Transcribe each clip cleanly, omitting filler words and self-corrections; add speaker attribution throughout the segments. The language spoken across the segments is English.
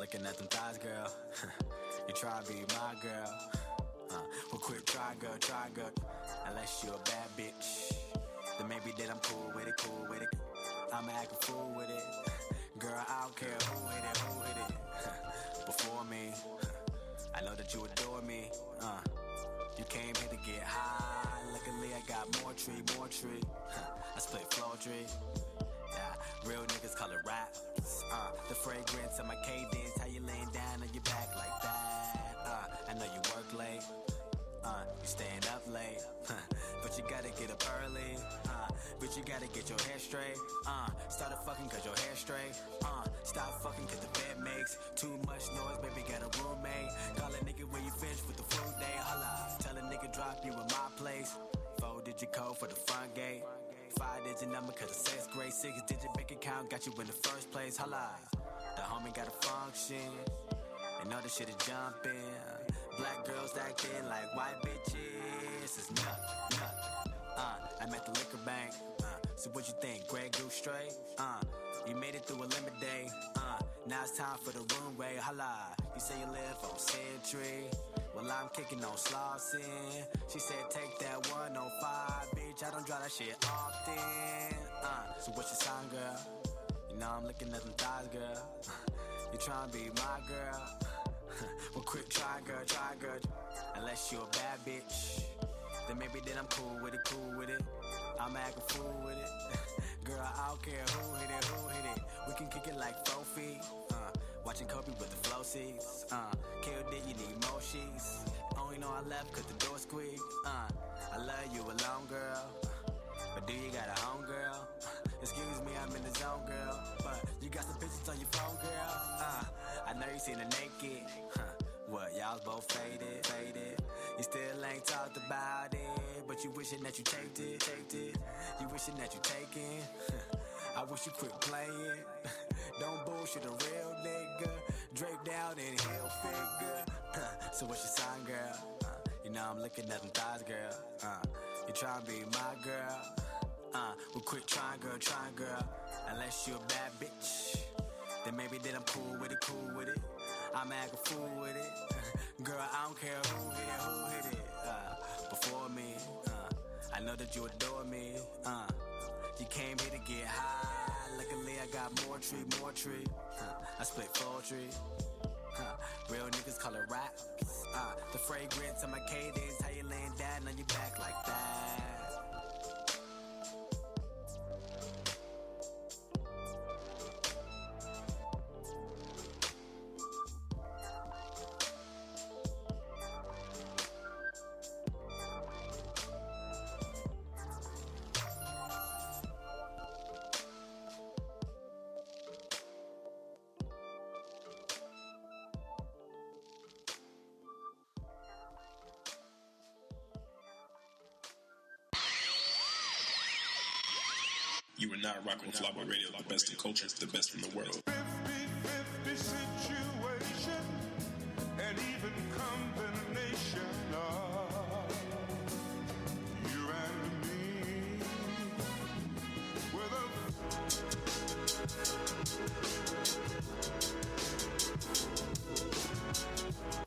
Speaker 1: looking at them thighs, girl. You try to be my girl. Well, quit try, girl. Unless you a bad bitch, then maybe that I'm cool with it. I'm acting fool with it. Girl, I don't care who hit it. Before me, I know that you adore me. You came here to get high. Luckily, I got more tree. I split flow-tree. Yeah, real niggas call it rap. The fragrance of my cadence, how you laying down on your back like that. I know you work late, you staying up late, but you gotta get up early, but you gotta get your hair straight. Started fucking cause your hair straight. Stop fucking cause the bed makes too much noise, baby got a roommate. Call a nigga when you finish with the food day. Holla, tell a nigga drop you in my place. 4-digit code for the front gate. 5-digit number cause the 6th grade. 6-digit bank account got you in the first place. Holla, the homie got a function, and all this shit is jumping. Black girls acting like white bitches. It's nut. I'm at the liquor bank. So what you think, Grey Goose straight? You made it through a limit day. Now it's time for the room raid. Holla, you say you live on Century. Well, I'm kicking on Slauson. She said, take that 105, bitch. I don't drive that shit often. So what's your sign, girl? You know I'm looking at them thighs, girl. You tryna be my girl. Well, quit try, girl. Unless you a bad bitch, then maybe that I'm cool with it. I'm acting fool with it. Girl, I don't care who hit it. We can kick it like 4 feet. Watching Kobe with the flow seats. Killed it, you need more sheets. Only know I left cause the door squeaked. I love you alone, girl. But do you got a home, girl? Excuse me, I'm in the zone, girl. But you got some pictures on your phone, girl. I know you seen her naked. What, y'all's both faded? You still ain't talked about it, but you wishing that you taped it. You wishing that you taking. I wish you quit playing. Don't bullshit a real nigga. Drake down and heel figure. So what's your sign, girl? You know I'm looking at them thighs, girl. You tryna be my girl. Well, quit trying, girl. Unless you a bad bitch, then maybe that I'm cool with it. I'm acting fool with it. Girl, I don't care who hit it. Before me, I know that you adore me. You came here to get high. Luckily, I got more tree. I split poetry. Real niggas call it rap. The fragrance of my cadence, how you laying down on your back like that.
Speaker 2: You are now rocking with Flabo Radio, the best in culture, the best in the world.
Speaker 3: 50-50 situation, and even combination of you and me.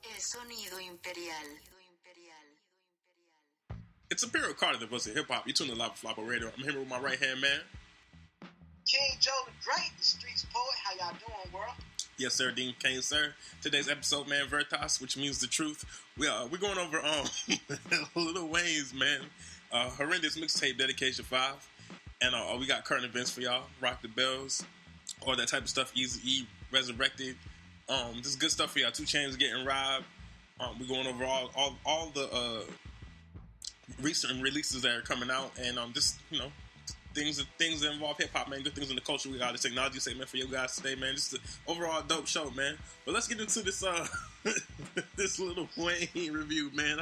Speaker 4: El sonido imperial.
Speaker 2: It's Imperial Carter, the voice of hip hop. You tune in live with Flabo Radio. I'm here with my right hand man,
Speaker 5: King Joe the Great, the streets poet. How y'all doing, world?
Speaker 2: Yes, sir, Dean Kane, sir. Today's episode, man, Veritas, which means the truth. We're going over Lil Wayne's, man, horrendous mixtape dedication 5, and we got current events for y'all. Rock the bells, all that type of stuff. Eazy-E resurrected. This is good stuff for y'all. 2 Chainz getting robbed. We're going over all the recent releases that are coming out, and just things that involve hip hop, man. Good things in the culture. We got the technology segment for you guys today, man. Just an overall dope show, man. But let's get into this this Lil Wayne review, man.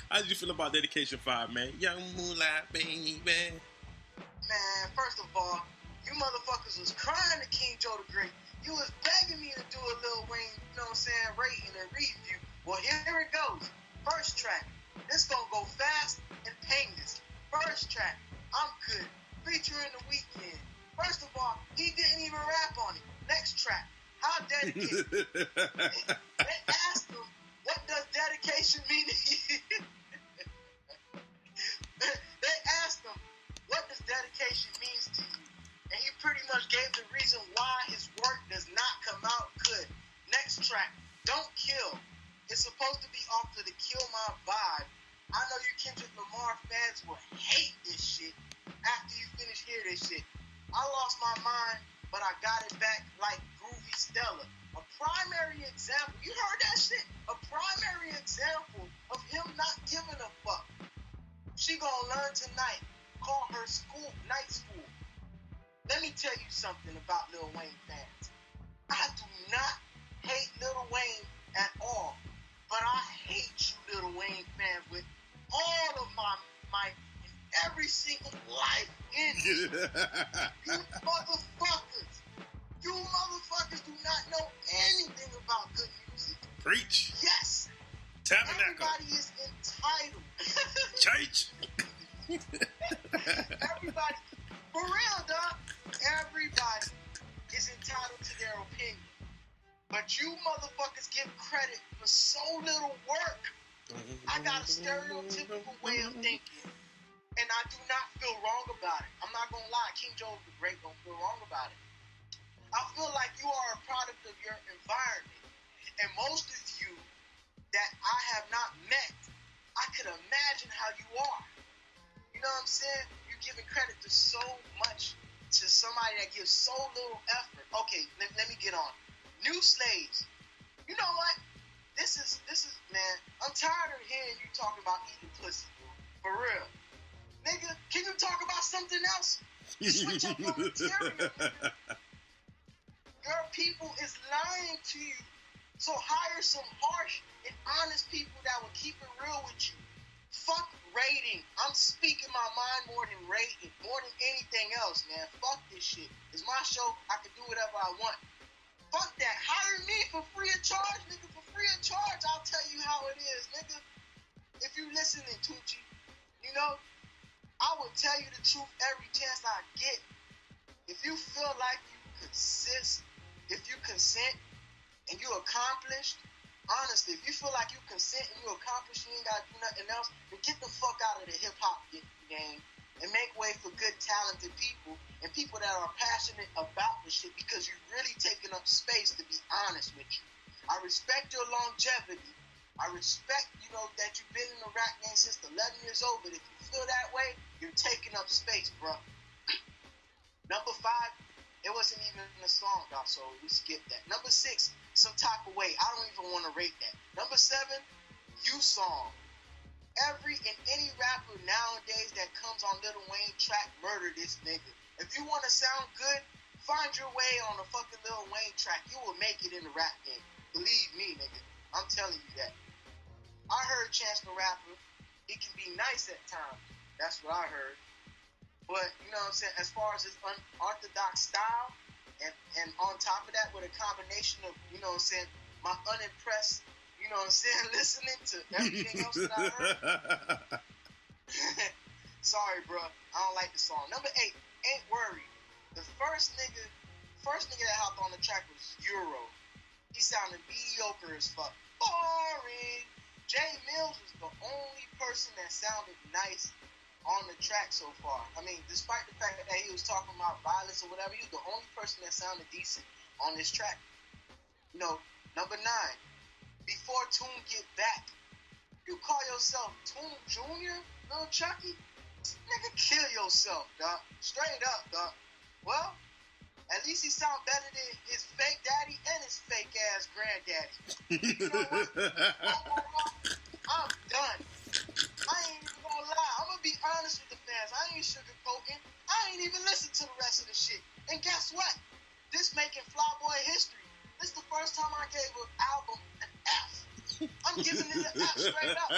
Speaker 2: How did you feel about Dedication 5, man? Young Moolah, baby.
Speaker 5: Man, first of all, you motherfuckers was crying to King Joe the Great. You was begging me to do a Lil Wayne, you know what I'm saying, rating and review. Well, here it goes. First track. This gonna go fast and painless. First track, I'm good. Featuring The Weeknd. First of all, he didn't even rap on it. Next track, How dedicated? They asked him, what does dedication mean to you? They asked him, what does dedication mean to you? And he pretty much gave the reason why his work does not come out good. Next track, Don't Kill. It's supposed to be off to the Kill My Vibe. I know you Kendrick Lamar fans will hate this shit after you finish hearing this shit. I lost my mind, but I got it back like Groovy Stella. A primary example, you heard that shit? A primary example of him not giving a fuck. She gonna learn tonight. Call her school, night school. Let me tell you something about Lil Wayne fans. I do not hate Lil Wayne at all, but I hate you Lil Wayne fans with all of my might and every single life in me. You motherfuckers. You motherfuckers do not know anything about good music.
Speaker 2: Preach.
Speaker 5: Yes.
Speaker 2: Tabernacle.
Speaker 5: Everybody is entitled.
Speaker 2: Church.
Speaker 5: Everybody, for real, dog. Everybody is entitled to their opinion. But you motherfuckers give credit for so little work. I got a stereotypical way of thinking, and I do not feel wrong about it. I'm not gonna lie, King Joe the Great don't feel wrong about it. I feel like you are a product of your environment, and most of you that I have not met, I could imagine how you are. You know what I'm saying? You're giving credit to so much to somebody that gives so little effort. Okay, let me get on. New slaves. You know what? This is man, I'm tired of hearing you talking about eating pussy, dude. For real. Nigga, can you talk about something else? Switch up your material, nigga. Your people is lying to you. So hire some harsh and honest people that will keep it real with you. Fuck rating. I'm speaking my mind more than rating, more than anything else, man. Fuck this shit. It's my show. I can do whatever I want. Fuck that. Hire me for free of charge, nigga. For free of charge, I'll tell you how it is, nigga. If you listening, Tucci, you know, I will tell you the truth every chance I get. If you feel like you consent, and you accomplished, honestly, if you feel like you consent and you accomplished, you ain't gotta do nothing else, then get the fuck out of the hip-hop game and make way for good, talented people and people that are passionate about the shit, because you're really taking up space, to be honest with you. I respect your longevity. I respect, you know, that you've been in the rap game since 11 years old, but if you feel that way, you're taking up space, bro. Number 5, it wasn't even a song, dog, so we skipped that. Number 6, Some Type of Way. I don't even want to rate that. Number 7, You Song. Every and any rapper nowadays that comes on Lil Wayne track murder this nigga. If you want to sound good, find your way on a fucking Lil Wayne track. You will make it in the rap game. Believe me, nigga. I'm telling you that. I heard Chance the Rapper. He can be nice at times. That's what I heard. But, you know what I'm saying, as far as his unorthodox style, and on top of that, with a combination of, you know what I'm saying, my unimpressed, you know what I'm saying, listening to everything else that I heard. Sorry, bro. I don't like the song. Number 8, Ain't Worried. The first nigga that hopped on the track was Euro. He sounded mediocre as fuck. Boring. Jay Mills was the only person that sounded nice on the track so far. I mean, despite the fact that he was talking about violence or whatever, he was the only person that sounded decent on this track. You know, number 9, Before Tune Get Back. You call yourself Tune Jr., Lil Chucky? Nigga, kill yourself, dog. Straight up, dog. Well, at least he sound better than his fake daddy and his fake ass granddaddy. You know what? I'm done. I ain't even gonna lie. I'm gonna be honest with the fans. I ain't sugarcoating. I ain't even listened to the rest of the shit. And guess what? This making Flyboy history. This is the first time I gave an album an F. I'm giving it an F straight up.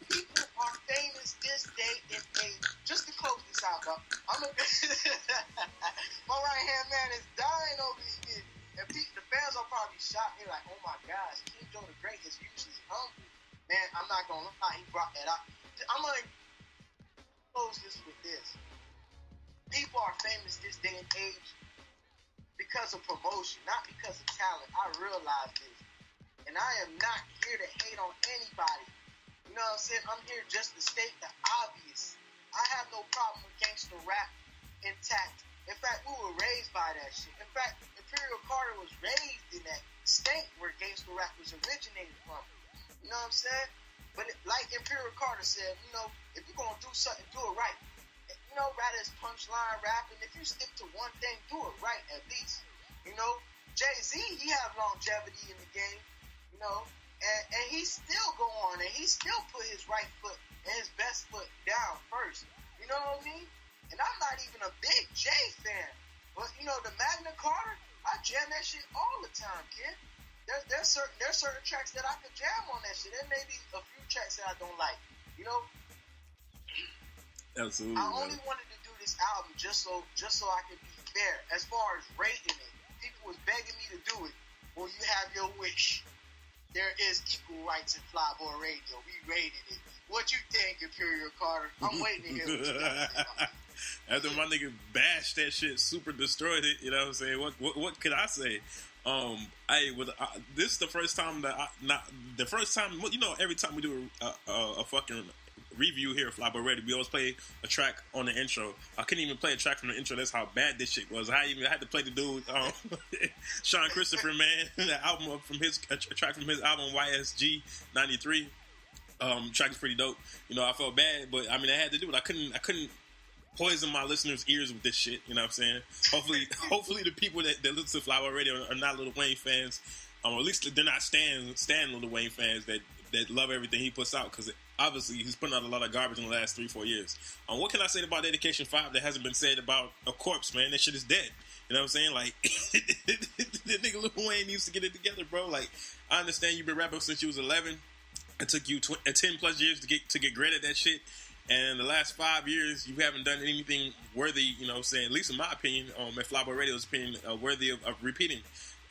Speaker 5: People are famous this day and age. Just to close this out, bro. My right hand man is dying over here. And the fans are probably shocked. They're like, oh my gosh, King Joe the Great is usually humble. Man, I'm not gonna lie, he brought that up. I'm gonna close this with this. People are famous this day and age because of promotion, not because of talent. I realize this. And I am not here to hate on anybody. You know what I'm saying? I'm here just to state the obvious. I have no problem with gangster rap intact. In fact, we were raised by that shit. In fact, Imperial Carter was raised in that state where gangster rap was originated from. You know what I'm saying? But like Imperial Carter said, you know, if you're going to do something, do it right. You know, rather it's punchline rap, and if you stick to one thing, do it right at least. You know, Jay-Z, he have longevity in the game, you know, and he still go on, and he still put his right foot and his best foot down first. You know what I mean? And I'm not even a big Jay fan, but you know, the Magna Carta, I jam that shit all the time, kid. There's certain tracks that I could jam on that shit. There may be a few tracks that I don't like, you know.
Speaker 2: Absolutely.
Speaker 5: I only wanted to do this album just so I could be fair as far as rating it. People was begging me to do it. Well, you have your wish. There is equal rights in Flyboy Radio. We rated it. What you think, Imperial Carter? I'm waiting to hear what you got to say about it.
Speaker 2: After my nigga bashed that shit, super destroyed it, you know what I'm saying? What could I say? This is the first time that you know, every time we do a fucking review here at Flyboy Radio, we always play a track on the intro. I couldn't even play a track from the intro. That's how bad this shit was. I had to play the dude, Shawn Chrystopher, man, the album from his a track from his album YSG 93. Track is pretty dope. You know, I felt bad, but I mean, I had to do it. I couldn't poison my listeners' ears with this shit. You know what I'm saying? Hopefully the people that listen to Flyboy Radio are not Lil Wayne fans, or at least they're not stan Lil Wayne fans that love everything he puts out, because obviously he's putting out a lot of garbage in the last 3-4 years. What can I say about Dedication 5 that hasn't been said about a corpse, man? That shit is dead. You know what I'm saying? Like, the nigga Lil Wayne needs to get it together, bro. Like, I understand you've been rapping since you was 11. It took you 10 plus years to get great at that shit. And the last 5 years, you haven't done anything worthy, you know what I'm saying, at least in my opinion, at Flyboy Radio's opinion, worthy of repeating.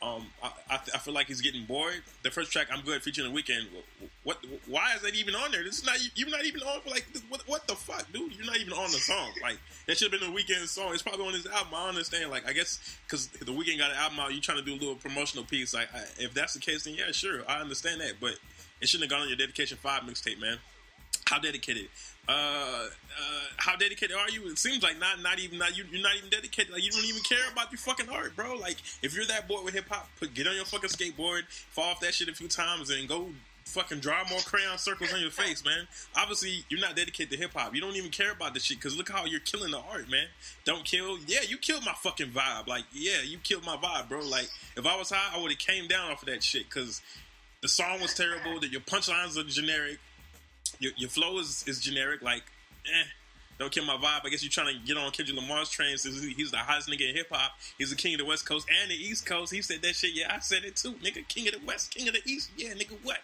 Speaker 2: I feel like he's getting bored. The first track, I'm Good, featuring The Weeknd. Why is that even on there? This is not. You're not even on. Like, what the fuck, dude? You're not even on the song. Like, that should have been The Weeknd song. It's probably on his album. I understand. Like, I guess because The Weeknd got an album out, you trying to do a little promotional piece. Like, if that's the case, then yeah, sure, I understand that. But it shouldn't have gone on your Dedication 5 mixtape, man. How dedicated? How dedicated are you? It seems like you're not even dedicated. Like, you don't even care about your fucking art, bro. Like, if you're that bored with hip hop, get on your fucking skateboard, fall off that shit a few times, and go fucking draw more crayon circles on your face, man. Obviously, you're not dedicated to hip hop. You don't even care about this shit, because look how you're killing the art, man. Don't kill. Yeah, you killed my fucking vibe. Like, yeah, you killed my vibe, bro. Like, if I was high, I would have came down off of that shit, because the song was terrible. That your punchlines are generic. Your flow is generic. Like, don't kill my vibe. I guess you're trying to get on Kendrick Lamar's train since he's the hottest nigga in hip hop. He's the king of the West Coast and the East Coast. He said that shit. Yeah, I said it too, nigga. King of the West, king of the East. Yeah, nigga, what?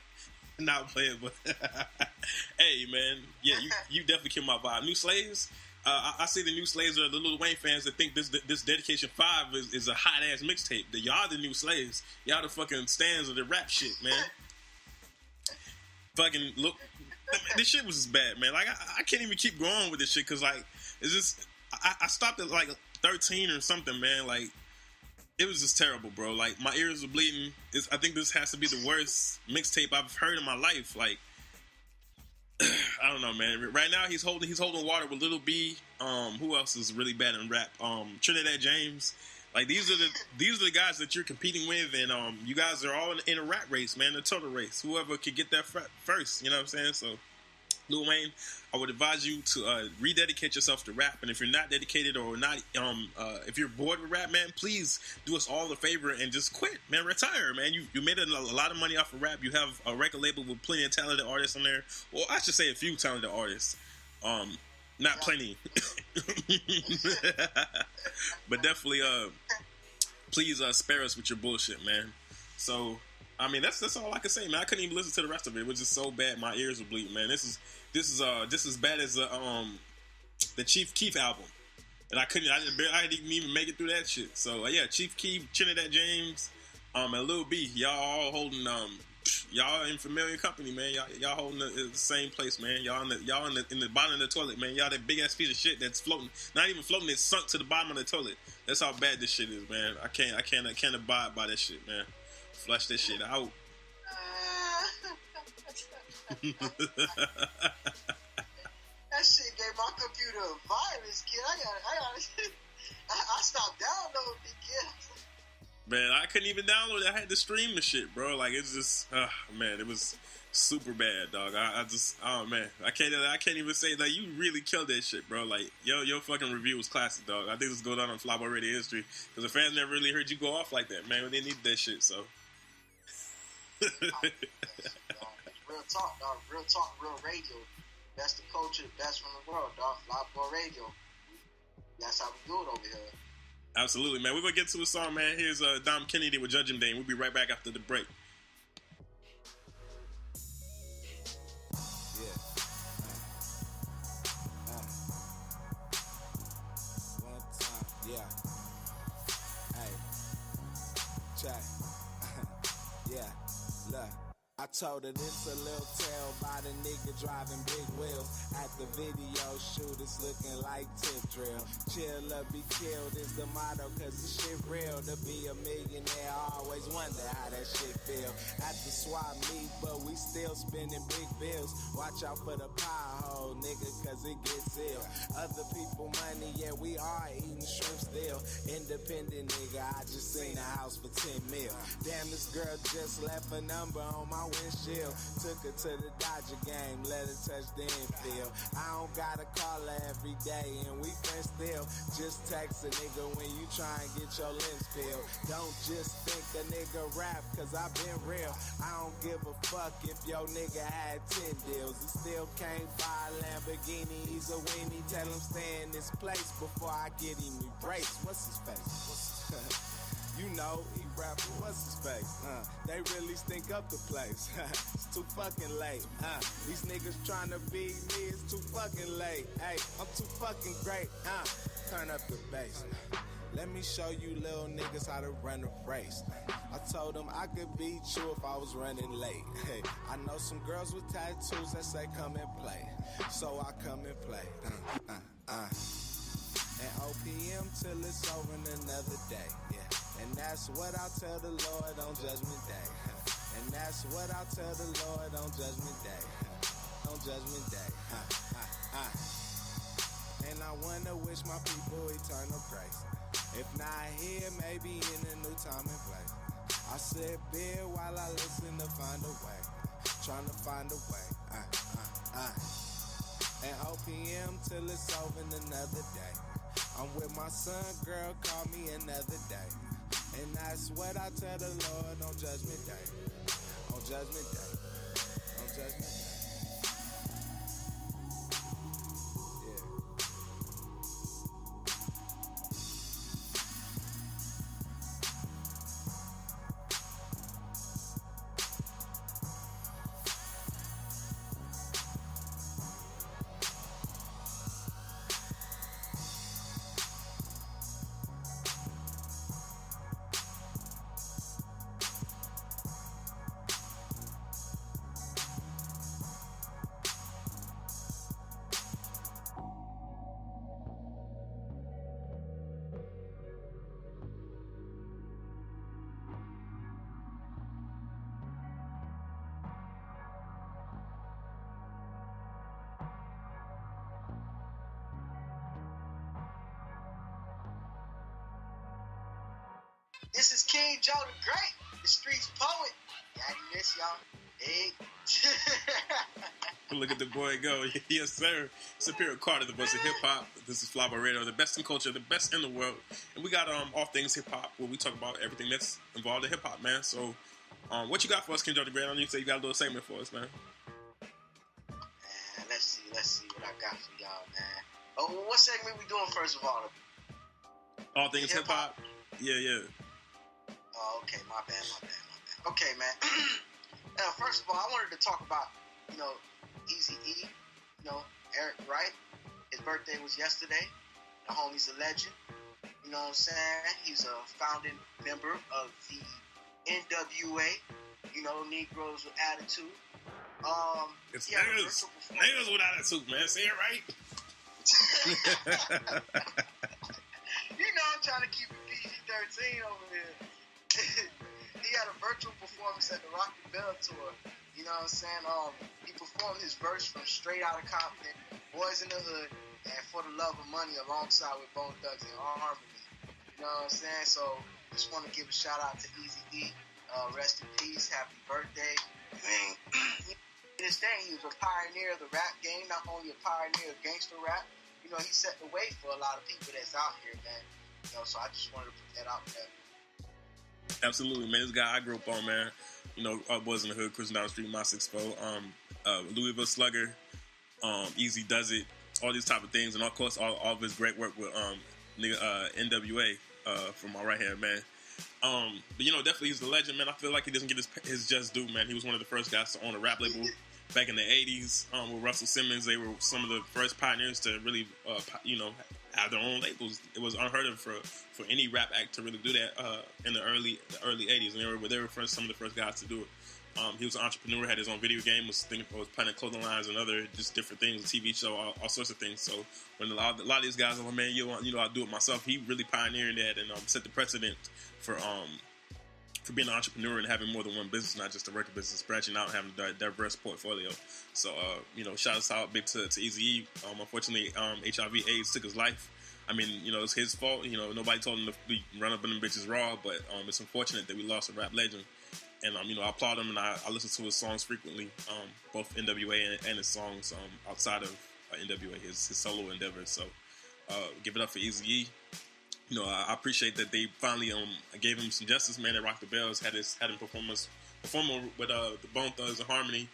Speaker 2: Not playing, but hey, man. Yeah, you definitely killed my vibe. New Slaves. I see the New Slaves are the Lil Wayne fans that think this Dedication 5 is a hot ass mixtape. That y'all the New Slaves. Y'all the fucking stands of the rap shit, man. Fucking look. This shit was just bad, man. Like, I can't even keep going with this shit, because, like, it's just, I stopped at, like, 13 or something, man. Like, it was just terrible, bro. Like, my ears were bleeding. I think this has to be the worst mixtape I've heard in my life. Like, I don't know, man. Right now, he's holding water with Lil B. Who else is really bad in rap? Trinidad James. Like, these are the guys that you're competing with, and you guys are all in a rap race, man, a total race. Whoever could get there first, you know what I'm saying? So, Lil Wayne, I would advise you to rededicate yourself to rap. And if you're not dedicated or not, if you're bored with rap, man, please do us all a favor and just quit, man. Retire, man. You made a lot of money off of rap. You have a record label with plenty of talented artists on there. Well, I should say a few talented artists. Not plenty. But definitely, please spare us with your bullshit, man. So, I mean, that's all I can say, man. I couldn't even listen to the rest of it. It was just so bad. My ears were bleeding, man. This is as bad as the Chief Keef album. And I didn't even make it through that shit. So, yeah, Chief Keef, Trinidad James, and Lil B, y'all all holding Y'all in familiar company, man. Y'all holding the same place, man. Y'all in the bottom of the toilet, man. Y'all that big ass piece of shit that's floating, not even floating, it's sunk to the bottom of the toilet. That's how bad this shit is, man. I can't abide by that shit, man. Flush that shit out.
Speaker 5: That shit gave my computer a virus, kid. I stopped downloading it, kid.
Speaker 2: Man, I couldn't even download it. I had to stream the shit, bro. Like, it's just, man, it was super bad, dog. I just, oh man, I can't even say like you really killed that shit, bro. Like, your fucking review was classic, dog. I think this go down on Flyboy Radio history because the fans never really heard you go off like that, man. They needed that shit, so.
Speaker 5: Real talk, dog. Real talk, real radio. That's the culture, best from the world, dog. Flyboy Radio. That's how we do it over here.
Speaker 2: Absolutely, man. We're going to get to a song, man. Here's Dom Kennedy with Judging Day. We'll be right back after the break.
Speaker 6: Yeah. One time. Yeah. Hey. Check. Yeah. Look. I told her this a little tale by the nigga driving big wheels. At the video shoot, it's looking like tip drill. Chill or be killed is the motto, cause the shit real. To be a millionaire, I always wonder how that shit feel. At the swap meet, but we still spending big bills. Watch out for the pie hole, nigga, cause it gets ill. Other people money, yeah, we are eating shrimp still. Independent nigga, I just seen a house for 10 mil. Damn, this girl just left a number on my windshield. Took her to the Dodger game, let her touch the infield. I don't gotta call her every day, and we friends still. Just text a nigga when you try and get your limbs peeled. Don't just think a nigga rap, cause I been real. I don't give a fuck if your nigga had 10 deals. He still can't buy a Lamborghini, he's a weenie. Tell him stay in this place before I get him erased. What's his face? You know, he rapper, what's his face? They really stink up the place. It's too fucking late. These niggas tryna be me, it's too fucking late. Hey, I'm too fucking great. Turn up the bass. Let me show you little niggas how to run a race. I told them I could beat you if I was running late. Hey, I know some girls with tattoos that say come and play. So I come and play. And OPM till it's over in another day. Yeah. And that's what I'll tell the Lord on Judgment Day. And that's what I'll tell the Lord on Judgment Day. On Judgment Day. And I wanna wish my people eternal grace. If not here, maybe in a new time and place. I sip beer while I listen to find a way. Trying to find a way. And OPM till it's over in another day. I'm with my son, girl, call me another day. And that's what I tell the Lord on Judgment Day. On Judgment Day. On Judgment Day.
Speaker 5: This is King Joe the Great, the streets poet. Daddy miss y'all. Hey.
Speaker 2: Look at the boy go. Yes, sir. Superior Carter, the voice of hip-hop. This is Flyboy Radio, the best in culture, the best in the world. And we got all things hip-hop, where we talk about everything that's involved in hip-hop, man. So, what you got for us, King Joe the Great? I know you say you got a little segment for us, man.
Speaker 5: Man, let's see what I got for y'all, man. Oh, what segment we doing first of all?
Speaker 2: All things hip-hop? Yeah.
Speaker 5: Oh, okay, my bad. Okay, man. First of all, I wanted to talk about, Eazy-E, Eric Wright. His birthday was yesterday. The homie's a legend. You know what I'm saying? He's a founding member of the NWA. You know, Negroes with attitude.
Speaker 2: It's
Speaker 5: he had a
Speaker 2: niggas.
Speaker 5: virtual performance.
Speaker 2: Niggas with attitude, man. Say it right.
Speaker 5: You know I'm trying to keep it PG-13 over here. He had a virtual performance at the Rock the Bell tour. You know what I'm saying? He performed his verse from Straight Outta Compton, Boys in the Hood, and For the Love of Money alongside with Bone Thugs and Harmony. You know what I'm saying? So just want to give a shout out to Eazy-E. Rest in peace. Happy birthday. I mean, this thing, he was a pioneer of the rap game, not only a pioneer of gangster rap. You know, he set the way for a lot of people that's out here, man. You know, so I just wanted to put that out there.
Speaker 2: Absolutely, man. This guy I grew up on, man. You know, Boys in the Hood, Cruising Down the Street, My 6'4", Louisville Slugger, Easy Does It, all these type of things, and of course, all of his great work with NWA from my right hand, man. But you know, definitely he's a legend, man. I feel like he doesn't get his just due, man. He was one of the first guys to own a rap label back in the 80s with Russell Simmons. They were some of the first pioneers to really, you know, have their own labels. It was unheard of for any rap act to really do that in the early 80s, and they were some of the first guys to do it. He was an entrepreneur, had his own video game, was planning clothing lines and other just different things, a TV show, all sorts of things. So when a lot of these guys are like, man, you know, I'll do it myself. He really pioneered that and set the precedent for being an entrepreneur and having more than one business, not just a record business, branching out and having a diverse portfolio. So, you know, shout out big to Eazy-E. Unfortunately, HIV/AIDS took his life. I mean, you know, it's his fault. You know, nobody told him to run up in them bitches raw, but it's unfortunate that we lost a rap legend. And, you know, I applaud him, and I listen to his songs frequently, both NWA and his songs outside of NWA, his solo endeavors. So, give it up for Eazy-E. You know, I appreciate that they finally gave him some justice, man. At Rock the Bells had him perform with the Bone Thugs and Harmony.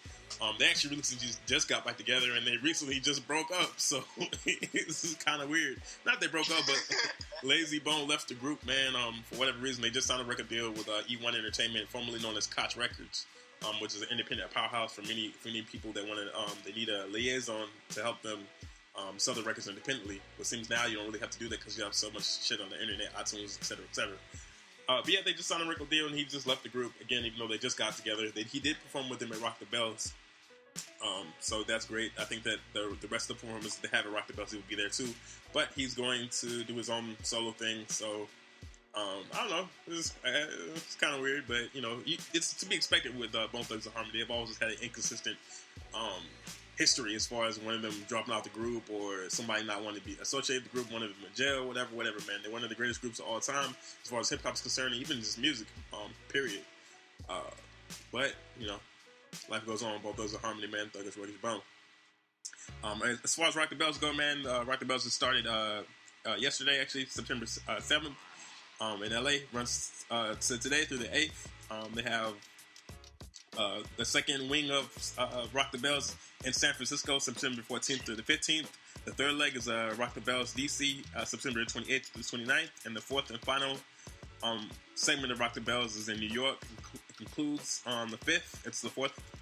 Speaker 2: They actually recently just got back together, and they recently just broke up. So this is kind of weird. Not they broke up, but Lazy Bone left the group, man. For whatever reason, they just signed a record deal with E1 Entertainment, formerly known as Koch Records, which is an independent powerhouse for many people that want to. They need a liaison to help them sell the records independently. But it seems now you don't really have to do that because you have so much shit on the internet, iTunes, etc., etc. But yeah, they just signed a record deal, and he just left the group again, even though they just got together. He did perform with them at Rock the Bells, so that's great. I think that the rest of the performers they have at Rock the Bells, he will be there too. But he's going to do his own solo thing, so I don't know. It's kind of weird, but you know, it's to be expected with Bone Thugs and Harmony. They've always had an inconsistent history as far as one of them dropping out the group or somebody not wanting to be associated with the group, one of them in jail, whatever, man. They're one of the greatest groups of all time as far as hip hop is concerned, and even just music, period. But, you know, life goes on. Both those are Harmony, man. Thuggish, Ruggish, Bone. As far as Rock the Bells go, man, Rock the Bells just started yesterday, actually, September 7th in LA. Runs to today through the 8th. They have the second wing of Rock the Bells in San Francisco, September 14th through the 15th. The third leg is Rock the Bells DC, September 28th through the 29th. And the fourth and final segment of Rock the Bells is in New York. It concludes on the 5th. It's the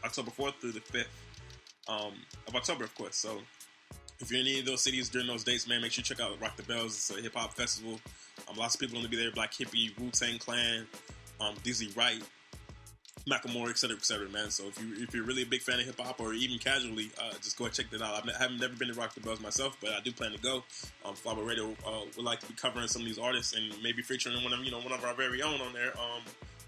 Speaker 2: October 4th through the 5th of October, of course. So if you're in any of those cities during those dates, man, make sure you check out Rock the Bells. It's a hip-hop festival. Lots of people going to be there. Black Hippie, Wu-Tang Clan, Dizzy Wright, Macklemore, etc., man. So if you're really a big fan of hip hop or even casually, just go and check that out. I haven't never been to Rock the Bells myself, but I do plan to go. Flyway Radio would like to be covering some of these artists and maybe featuring one of our very own on there.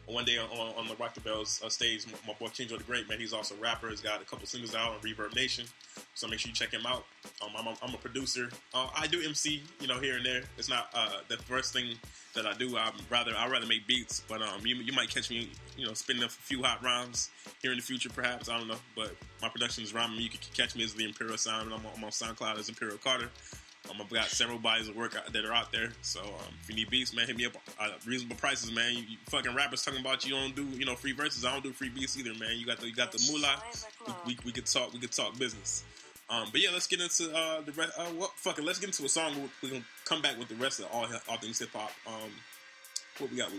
Speaker 2: One day on the Rock the Bells stage. My boy King Joe the Great, man, he's also a rapper. He's got a couple singles out on Reverb Nation, so make sure you check him out. I'm a producer. I do MC, here and there. It's not the first thing that I do. I'd rather make beats, but you might catch me, spinning a few hot rhymes here in the future, perhaps. I don't know, but my production is rhyming. You can catch me as the Imperial Sound, and I'm on SoundCloud as Imperial Carter. I've got several bodies of work that are out there. So if you need beats, man, hit me up. Reasonable prices, man. You fucking rappers talking about you don't do free verses. I don't do free beats either, man. You got the moolah. We could talk business. But yeah, let's get into the rest. Let's get into a song. We're gonna come back with the rest of all things hip hop. What we got?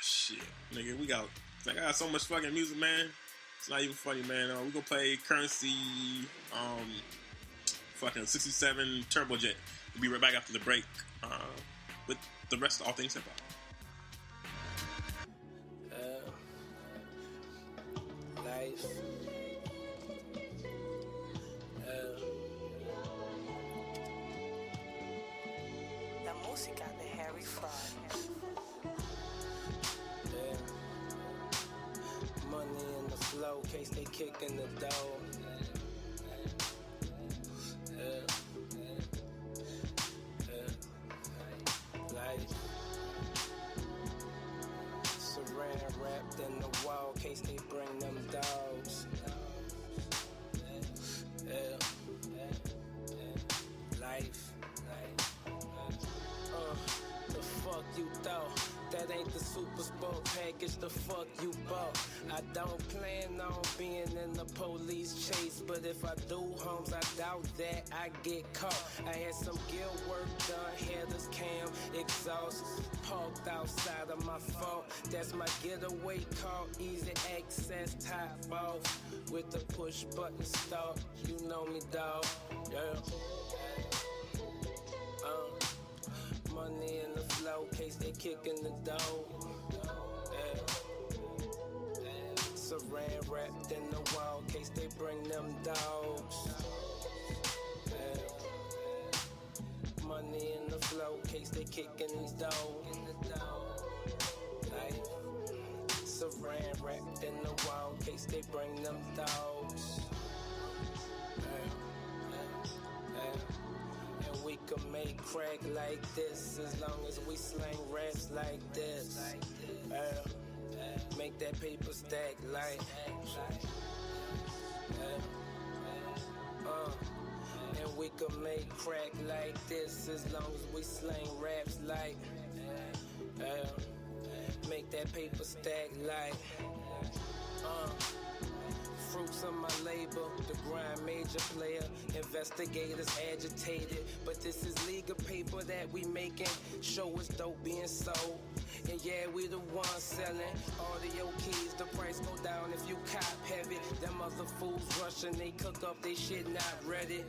Speaker 2: Shit, nigga, I got so much fucking music, man. It's not even funny, man. We gonna play Currency. Fucking 67 Turbojet. We'll be right back after the break with the rest of all things hip hop.
Speaker 6: life.
Speaker 7: La música de Harry Fraud.
Speaker 6: Yeah. Money in the flow, case they kicking the dough. Yeah. Life. Saran wrapped in the wall, case they bring them dogs. Yeah. Life. The fuck you thought? That ain't the super sport package, the fuck you bought. I don't plan on being in the police chase, but if I do, homes, I doubt that I get caught. I had some gear work done, headers, cam, exhaust, parked outside of my fault. That's my getaway call, easy access, top off, with the push button start. You know me, dawg. Yeah. Money in the flow, case they kicking the dough. Yeah. Saran wrapped in the wall, case they bring them dogs. Yeah. Money in the flow, case they kicking the dough. Like, saran wrapped in the wall, case they bring them dogs. Yeah. And we can make crack like this as long as we slang raps like this. Make that paper stack like. And we can make crack like this as long as we slang raps like. Make that paper stack like. Fruits of my labor, the grind major player, investigators agitated, but this is legal paper that we making, show us dope being sold, and yeah, we the ones selling, audio keys, the price go down if you cop heavy, them other fools rushing, they cook up they shit not ready,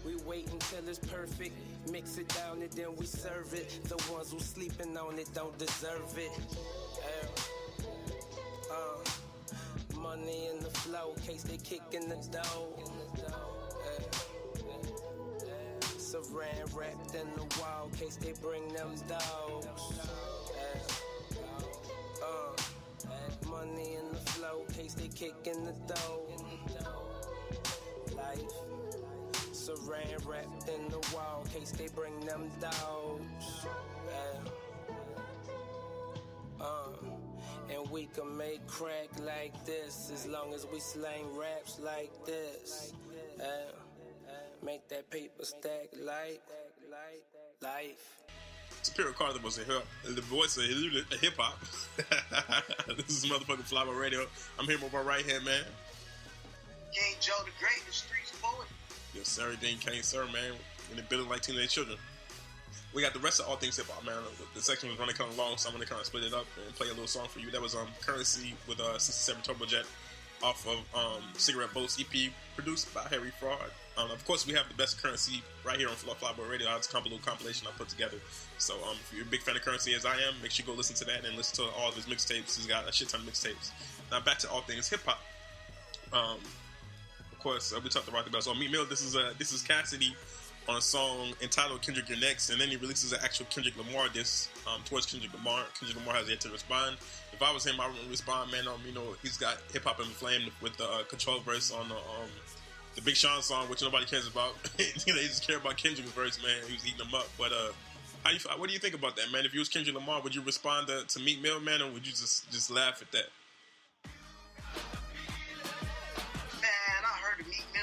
Speaker 6: we wait until it's perfect, mix it down and then we serve it, the ones who sleeping on it don't deserve it, money in the flow, case they kicking the dough. Saran wrapped in the wall, case they bring them dogs. Money in the flow, case they kicking the dough. Life. Saran wrapped in the wall, case they bring them dogs. And we can make crack like this as long as we slang raps like this. Make that paper stack like life.
Speaker 2: Imperial Carter was the voice of hip hop. This is motherfucking Fly by Radio. I'm here with my right hand man.
Speaker 5: King Joe the Great, the streets poet.
Speaker 2: Yes, sir, Dean Kane, sir, man. In the building like teenage children. We got the rest of all things hip hop, man. The section was running kind of long, so I'm gonna kind of split it up and play a little song for you. That was Currency with 67 Turbojet off of Cigarette Boats EP, produced by Harry Fraud. Of course, we have the best Currency right here on Flyboy Radio. It's a little compilation I put together. So if you're a big fan of Currency as I am, make sure you go listen to that and listen to all of his mixtapes. He's got a shit ton of mixtapes. Now back to all things hip hop. Of course, we talked about the best. On Meat Mill, this is Cassidy on a song entitled Kendrick You're Next, and then he releases an actual Kendrick Lamar diss towards Kendrick Lamar. Kendrick Lamar has yet to respond. If I was him, I wouldn't respond, man. He's got hip hop inflamed with the Control verse on the Big Shawn song, which nobody cares about. They just care about Kendrick's verse, man. He was eating them up. But what do you think about that, man? If you was Kendrick Lamar, would you respond to Meat Mill, man, or would you just laugh at that?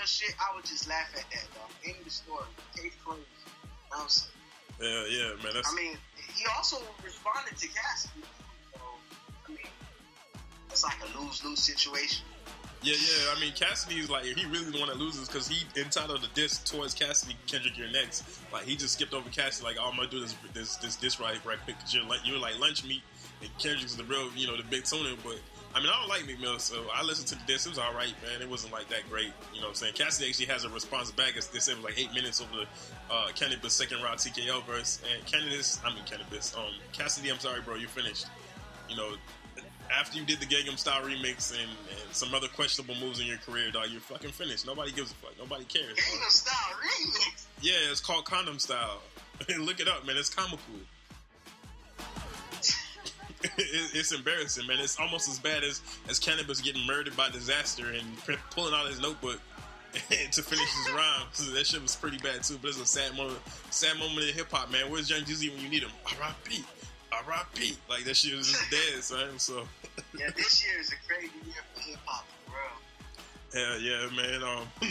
Speaker 5: Shit, I would just laugh at that, dog. End of the story. Case closed.
Speaker 2: Yeah, man.
Speaker 5: He also responded to Cassidy. So, it's like a lose-lose situation.
Speaker 2: Yeah. Cassidy's like, he really the one that loses because he entitled the diss towards Cassidy, Kendrick You're Next. Like, he just skipped over Cassidy. Like, oh, I'm gonna do this right quick because you're like lunch meat, and Kendrick's the real, the big tuna, but. I don't like Meat Mill, so I listened to the diss. It was alright, man. It wasn't like that great. You know what I'm saying? Cassidy actually has a response back. They said it was like 8 minutes over the Cannabis second round TKO verse. And Cassidy, I'm sorry, bro, you're finished. after you did the Gangnam Style remix and some other questionable moves in your career, dog, you're fucking finished. Nobody gives a fuck. Nobody cares.
Speaker 5: Gangnam Style remix?
Speaker 2: Yeah, it's called Condom Style. Look it up, man. It's comical. It's embarrassing, man. It's almost as bad as Cannabis getting murdered by disaster and pulling out his notebook to finish his rhyme. So that shit was pretty bad too. But it's a sad moment in hip hop, man. Where's Young Jeezy when you need him? R.I.P. R.I.P. Like that shit was just dead, son. So
Speaker 5: yeah, this year is a crazy year for hip hop, bro.
Speaker 2: Yeah, man.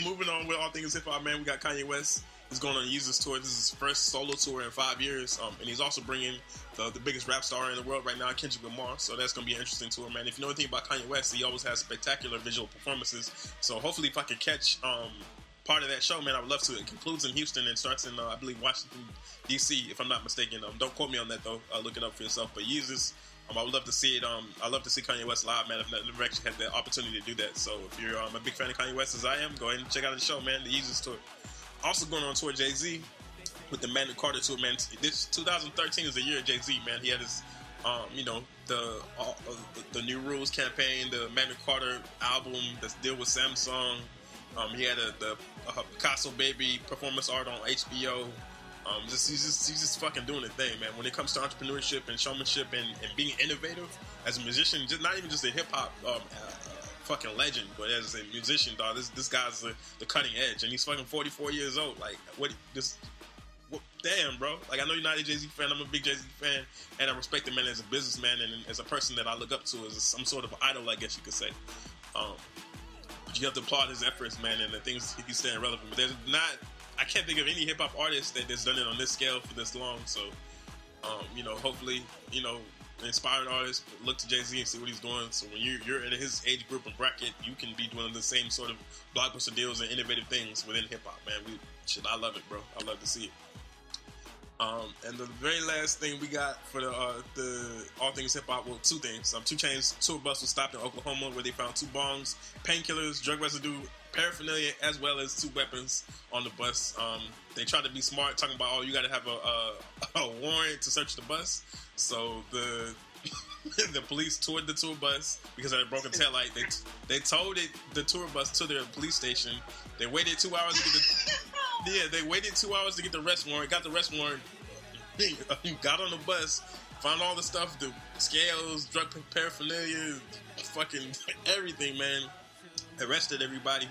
Speaker 2: Moving on with all things hip hop, man. We got Kanye West. He's going on Yeezus tour. This is his first solo tour in 5 years, and he's also bringing the biggest rap star in the world right now, Kendrick Lamar. So that's going to be an interesting tour, man. If you know anything about Kanye West, he always has spectacular visual performances. So hopefully, if I can catch part of that show, man, I would love to. It concludes in Houston and starts in, I believe, Washington, D.C., if I'm not mistaken. Don't quote me on that, though. Look it up for yourself. But Yeezus, I would love to see it. I love to see Kanye West live, man. I've never actually had the opportunity to do that. So if you're a big fan of Kanye West, as I am, go ahead and check out the show, man, the Yeezus tour. Also going on tour, Jay-Z with the Magna Carta tour, man. This 2013 is the year of Jay-Z, man. He had his, the New Rules campaign, the Magna Carta album, the deal with Samsung. He had the Picasso Baby performance art on HBO. He's just fucking doing the thing, man. When it comes to entrepreneurship and showmanship and being innovative as a musician, just not even just a hip hop fucking legend, but as a musician, dog, this guy's the cutting edge, and he's fucking 44 years old. Like, damn, bro. Like, I know you're not a Jay-Z fan. I'm a big Jay-Z fan, and I respect the man as a businessman and as a person that I look up to as some sort of idol, I guess you could say. But you have to applaud his efforts, man, and the things he's staying relevant. But I can't think of any hip hop artist that's done it on this scale for this long. So, hopefully, inspiring artists look to Jay-Z and see what he's doing. So when you're in his age group and bracket, you can be doing the same sort of blockbuster deals and innovative things within hip hop, man. I love it, bro. I love to see it. And the very last thing we got for the all things hip hop, well, two things. 2 Chainz tour bus was stopped in Oklahoma where they found 2 bongs, painkillers, drug residue, paraphernalia, as well as 2 weapons on the bus. They tried to be smart, talking about, you got to have a warrant to search the bus. So the police toured the tour bus because of a broken taillight. They towed the tour bus to their police station. They waited 2 hours to get they waited 2 hours to get the arrest warrant. Got the arrest warrant. Got on the bus, found all the stuff, the scales, drug paraphernalia, fucking everything, man. Arrested everybody.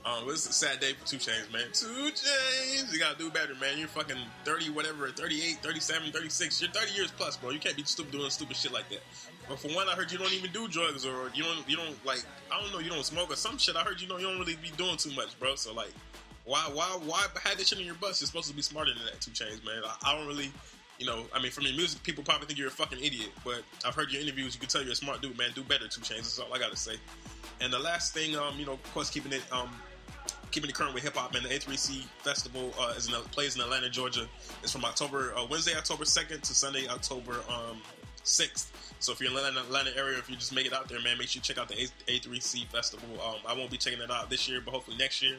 Speaker 2: It was a sad day for 2 Chainz, man. 2 Chainz, you gotta do better, man. You're fucking 30, whatever, 38, 37, 36. You're 30 years plus, bro. You can't be doing stupid shit like that. But for one, I heard you don't even do drugs, or you don't like, I don't know, you don't smoke or some shit. I heard you don't really be doing too much, bro. So like, why have that shit in your bus? You're supposed to be smarter than that, 2 Chainz, man. I don't really, from your music, people probably think you're a fucking idiot. But I've heard your interviews. You can tell you're a smart dude, man. Do better, 2 Chainz. That's all I gotta say. And the last thing, of course, keeping it current with hip hop, and the A3C Festival plays in Atlanta, Georgia. It's from Wednesday, October 2nd to Sunday, October 6th. So if you're in the Atlanta area, if you just make it out there, man, make sure you check out the A3C Festival. I won't be checking it out this year, but hopefully next year,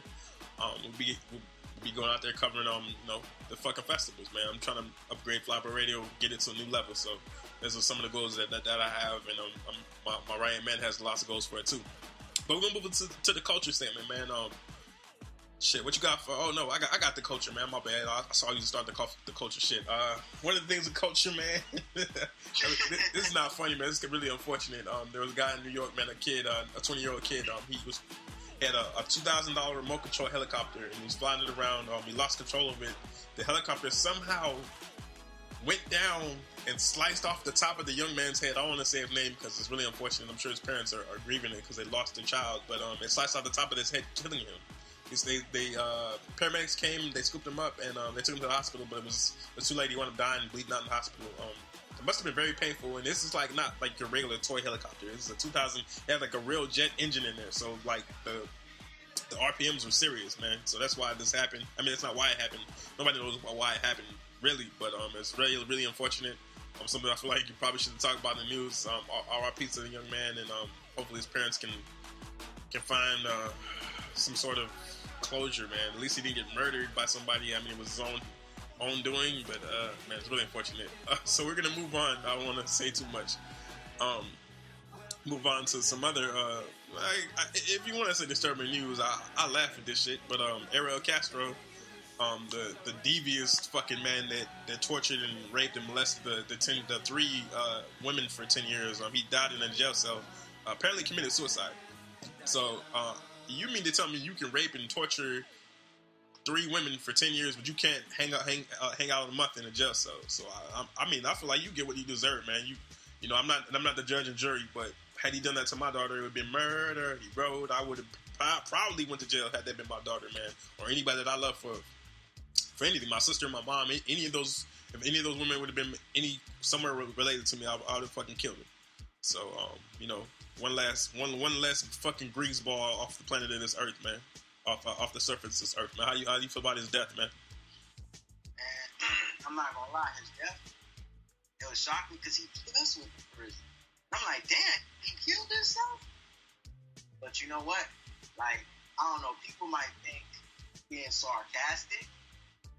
Speaker 2: we'll be going out there covering the fucking festivals, man. I'm trying to upgrade Flopper Radio, get it to a new level. So those are some of the goals that I have, and my right hand man has lots of goals for it too. But we're gonna move to the culture segment, man. Shit, what you got for? Oh no, I got the culture, man. My bad. I saw you start the culture shit. One of the things with culture, man. This is not funny, man. This is really unfortunate. There was a guy in New York, man, a 20-year-old kid. He had a $2,000 remote control helicopter, and he was flying it around. He lost control of it. The helicopter somehow went down and sliced off the top of the young man's head. I don't want to say his name because it's really unfortunate. I'm sure his parents are grieving it because they lost their child. But it sliced off the top of his head, killing him. Paramedics came, they scooped him up, and they took him to the hospital. But it was too late. He wound up dying and bleeding out in the hospital. It must have been very painful. And this is not like your regular toy helicopter. This is a 2000. It had like a real jet engine in there. So like the RPMs were serious, man. So that's why this happened. I mean, it's not why it happened. Nobody knows why it happened, really. But it's really, really unfortunate. Something I feel like you probably shouldn't talk about in the news. RIP to the young man, and hopefully his parents can find some sort of closure, man. At least he didn't get murdered by somebody. I mean, it was his own doing, but man, it's really unfortunate. So we're gonna move on. I don't want to say too much. move on to some other. If you want to say disturbing news, I laugh at this shit. But Ariel Castro, the devious fucking man that tortured and raped and molested the three women for 10 years. He died in a jail cell. Apparently committed suicide. So you mean to tell me you can rape and torture 3 women for 10 years, but you can't hang out a month in a jail cell? So I mean, I feel like you get what you deserve, man. You know, I'm not the judge and jury, but had he done that to my daughter, it would have been murder. He wrote, I would have probably went to jail had that been my daughter, man, or anybody that I love for anything. My sister, my mom, any of those. If any of those women would have been somewhere related to me, I would have fucking killed them. So you know, one less fucking greaseball off the planet of this earth, man. Off the surface of this earth, man. How do you feel about his death, man?
Speaker 5: I'm not gonna lie, his death, it was shocking because he just went to prison. I'm like, damn, he killed himself? But you know what? Like, I don't know, people might think being sarcastic,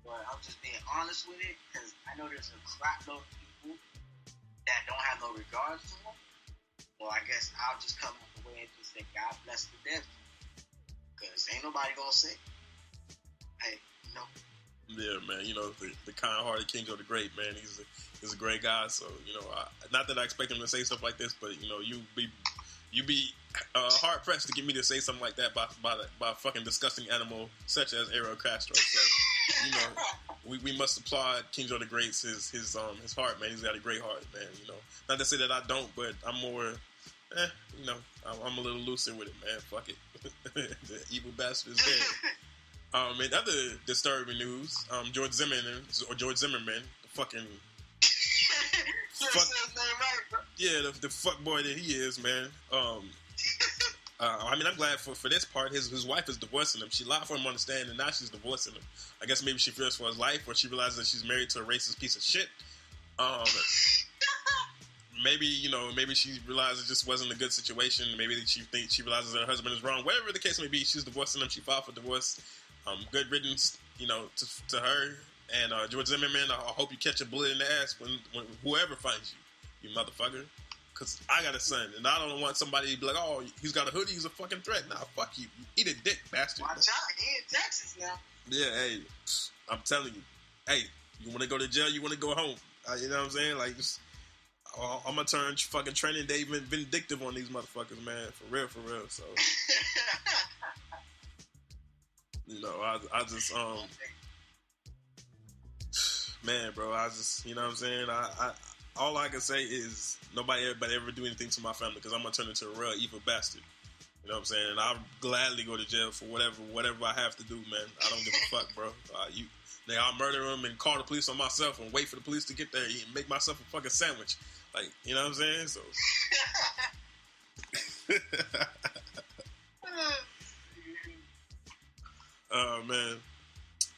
Speaker 5: but I'm just being honest with it, because I know there's a crap load of people that don't have no regards to him. Well, I guess I'll just come away and just say, God bless the dead. Because ain't nobody gonna say, hey, you know.
Speaker 2: Yeah, man. You know, the kind-hearted King Joe the Great, man. He's a great guy. So, you know, not that I expect him to say stuff like this, but you know, you be hard pressed to get me to say something like that by a fucking disgusting animal such as Ariel Castro. So, you know, we must applaud King Joe the Great's his heart, man. He's got a great heart, man. You know, not to say that I don't, but I'm more. You know, I'm a little looser with it, man. Fuck it. The evil bastard is dead. In other disturbing news, George Zimmerman, the fucking the fuck boy that he is, man. I mean, I'm glad for this part. His wife is divorcing him. She lied for him on the stand, and now she's divorcing him. I guess maybe she fears for his life, or she realizes that she's married to a racist piece of shit. Maybe she realizes it just wasn't a good situation. Maybe she realizes that her husband is wrong. Whatever the case may be, she's divorcing him. She filed for divorce. Good riddance, you know, to her. And George Zimmerman, I hope you catch a bullet in the ass when whoever finds you motherfucker. Because I got a son, and I don't want somebody to be like, oh, he's got a hoodie, he's a fucking threat. Nah, fuck you. Eat a dick, bastard.
Speaker 5: Watch out, he in Texas now.
Speaker 2: Yeah, hey, I'm telling you. Hey, you want to go to jail, you want to go home. You know what I'm saying? Like, just... I'm gonna turn fucking Training Day vindictive on these motherfuckers, man. For real. So, you know, I just man, bro, I just, you know what I'm saying. I all I can say is nobody ever do anything to my family, because I'm gonna turn into a real evil bastard. You know what I'm saying? And I'll gladly go to jail for whatever I have to do, man. I don't give a fuck, bro. I'll murder him and call the police on myself and wait for the police to get there and make myself a fucking sandwich. Like, you know what I'm saying? So, man.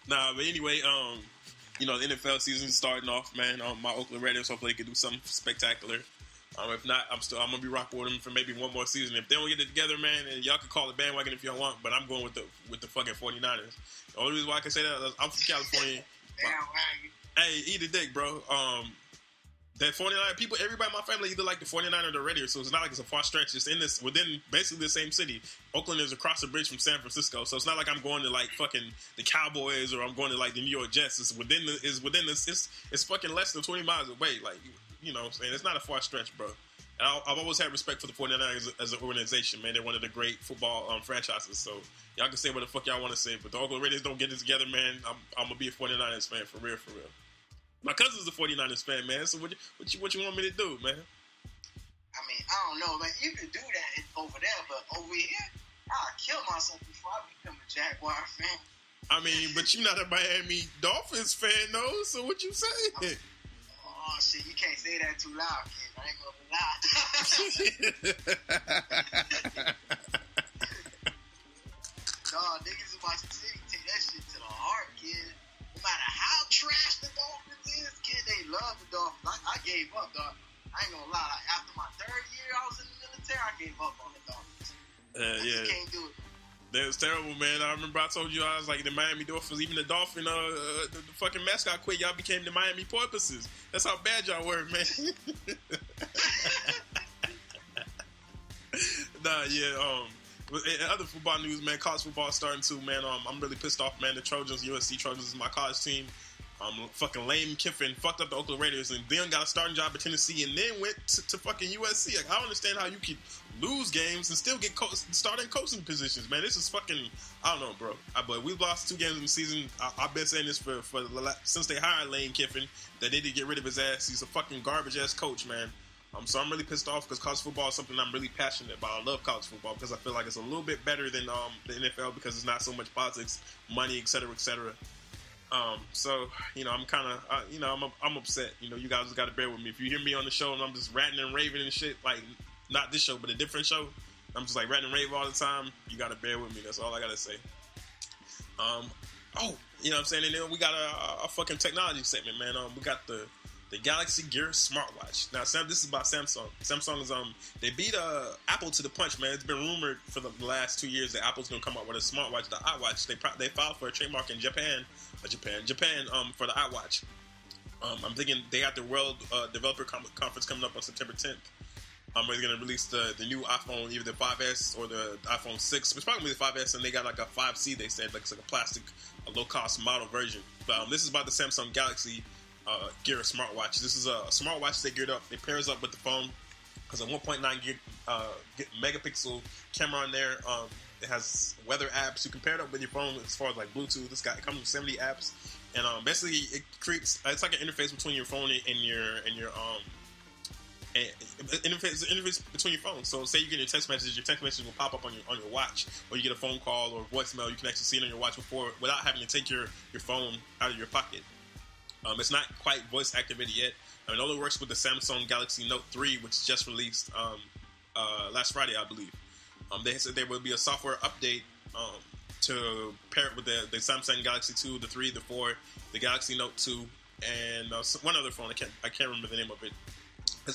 Speaker 2: Nah, but anyway, you know, the NFL season's starting off, man. My Oakland Raiders, hopefully they can do something spectacular. If not, I'm gonna be rocking with them for maybe one more season. If they don't get it together, man, and y'all can call it bandwagon if y'all want, but I'm going with the fucking 49ers. The only reason why I can say that is I'm from California. Hey, eat a dick, bro. That 49 people, everybody in my family either like the 49 or the Raiders, so it's not like it's a far stretch. It's within basically the same city. Oakland is across the bridge from San Francisco, so it's not like I'm going to like fucking the Cowboys or I'm going to like the New York Jets. It's fucking less than 20 miles away. Like, you know what I'm saying? It's not a far stretch, bro. And I've always had respect for the 49ers as an organization, man. They're one of the great football franchises, so y'all can say what the fuck y'all want to say, but the Oakland Raiders don't get it together, man. I'm gonna be a 49ers fan for real. My cousin's a 49ers fan, man. So what you want me to do, man?
Speaker 5: I mean, I don't know, man. You can do that over there, but over here, I'll kill myself before I become a Jaguar fan.
Speaker 2: I mean, but you're not a Miami Dolphins fan, though. So what you say?
Speaker 5: Oh shit, you can't say that too loud, kid. I ain't gonna lie. Dog, niggas in my city take that shit to the heart, kid. No matter how trash the Dolphins is, kid, they love the Dolphins. I gave up, dog. I ain't gonna lie. Like, after my third year I was in the military, I gave up on the Dolphins. I just can't do it.
Speaker 2: That was terrible, man. I remember I told you I was like the Miami Dolphins, even the Dolphin, the fucking mascot quit. Y'all became the Miami Porpoises. That's how bad y'all were, man. In other football news, man, college football starting to, man. I'm really pissed off, man. The Trojans, USC Trojans, is my college team. Fucking Lane Kiffin fucked up the Oakland Raiders and then got a starting job at Tennessee and then went to fucking USC. Like, I don't understand how you could lose games and still get starting coaching positions, man. This is fucking, I don't know, bro. But we've lost 2 games in the season. I've been saying this since they hired Lane Kiffin, that they did get rid of his ass. He's a fucking garbage ass coach, man. So I'm really pissed off because college football is something I'm really passionate about. I love college football because I feel like it's a little bit better than the NFL because it's not so much politics, money, et cetera, et cetera. So, you know, I'm kind of, I'm upset. You know, you guys got to bear with me. If you hear me on the show and I'm just ranting and raving and shit, like, not this show, but a different show, I'm just like ranting and raving all the time, you got to bear with me. That's all I got to say. You know what I'm saying? And then we got a fucking technology segment, man. We got the Galaxy Gear smartwatch. Now, this is about Samsung. Samsung is they beat Apple to the punch, man. It's been rumored for the last 2 years that Apple's gonna come out with a smartwatch, the iWatch. They filed for a trademark in Japan for the iWatch. I'm thinking they got the World Developer Conference coming up on September 10th. Where they're gonna release the new iPhone, either the 5S or the iPhone 6. It's probably the 5S, and they got like a 5C. They said like it's like a plastic, low cost model version. But this is about the Samsung Galaxy Gear smartwatch. This is a smartwatch they geared up. It pairs up with the phone. Has a 1.9 megapixel camera on there. It has weather apps. You can pair it up with your phone as far as like Bluetooth. It comes with 70 apps, and basically it creates. It's like an interface between your phone and your interface between your phones. So say you get your text message will pop up on your watch, or you get a phone call or voicemail. You can actually see it on your watch without having to take your phone out of your pocket. It's not quite voice activated yet. It only works with the Samsung Galaxy Note 3, which just released last Friday, I believe. They said there will be a software update to pair it with the Samsung Galaxy 2, the 3, the 4, the Galaxy Note 2, and one other phone. I can't remember the name of it.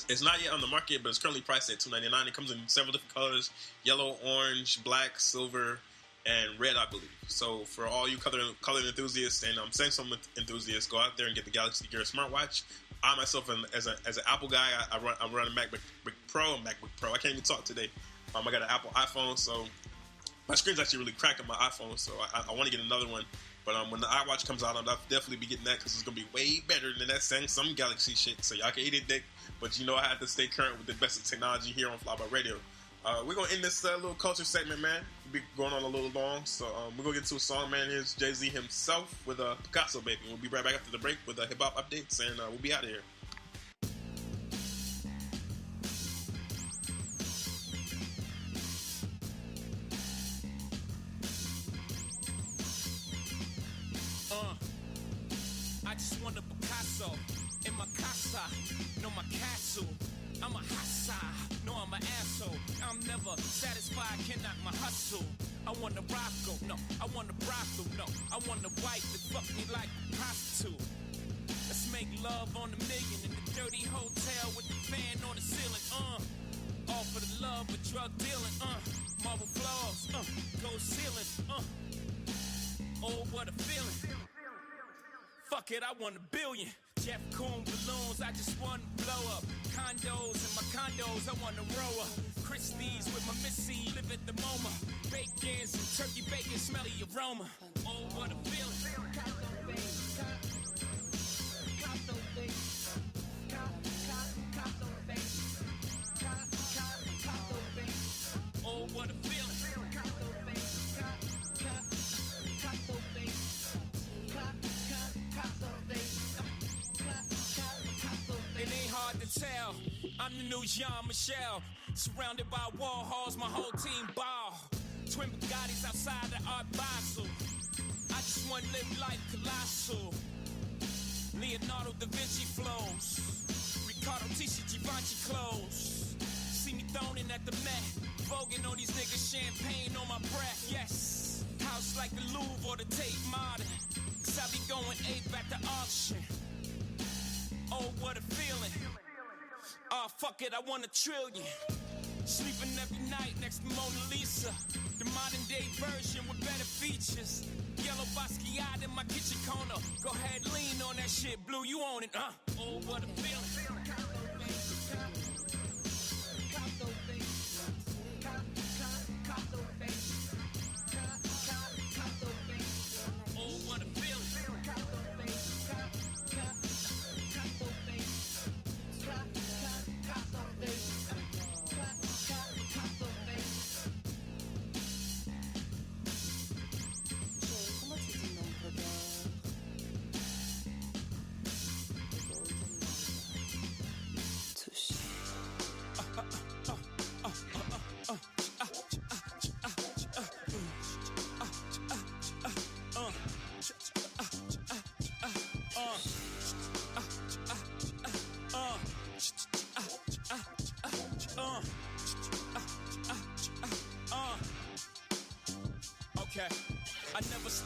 Speaker 2: It's not yet on the market, but it's currently priced at $299. It comes in several different colors: yellow, orange, black, silver, and red, I believe. So for all you color enthusiasts and Samsung enthusiasts, go out there and get the Galaxy Gear smartwatch. I myself, as an Apple guy, I run a MacBook Pro. I can't even talk today. I got an Apple iPhone, so my screen's actually really cracked on my iPhone, so I want to get another one. But when the iWatch comes out, I'll definitely be getting that because it's going to be way better than that Samsung Galaxy shit. So y'all can eat it, dick. But you know I have to stay current with the best of technology here on Fly By Radio. We're going to end this little culture segment, man. We'll be going on a little long. So we're going to get to a song, man. Here's Jay-Z himself with Picasso, baby. We'll be right back after the break with hip-hop updates, and we'll be out of here.
Speaker 8: I just want a Picasso in my casa, no my castle. I'm a hassa, no I'm an asshole. I'm never satisfied, can't knock my hustle. I want a Rocco, no, I want a brothel, no. I want a wife that fuck me like a prostitute. Let's make love on the million in the dirty hotel with the fan on the ceiling, all for the love of drug dealing, marble floors, gold ceiling, oh what a feeling. Fuck it, I want $1 billion. Jeff Koons balloons, I just want to blow up. Condos in my condos, I want to row up. Christie's with my Missy, live at the MoMA. Bacons and turkey bacon, smelly aroma. Oh, what a feeling. Oh, what a feeling. It ain't hard to tell. I'm the new Jean-Michel. Surrounded by wall halls, my whole team ball. Twin Bugattis outside the Art Basel. I just want to live life colossal. Leonardo da Vinci flows. Ricardo Tisci Givenchy clothes. See me thrown in at the Met. Voguing on these niggas, champagne on my breath. Yes, house like the Louvre or the Tate Modern. Cause I be going ape at the auction. Oh, what a feeling. Oh, fuck it, I want $1 trillion. Sleeping every night next to Mona Lisa. The modern day version with better features. Yellow Basquiat in my kitchen corner. Go ahead, lean on that shit, Blue, you own it, Oh, what a feeling.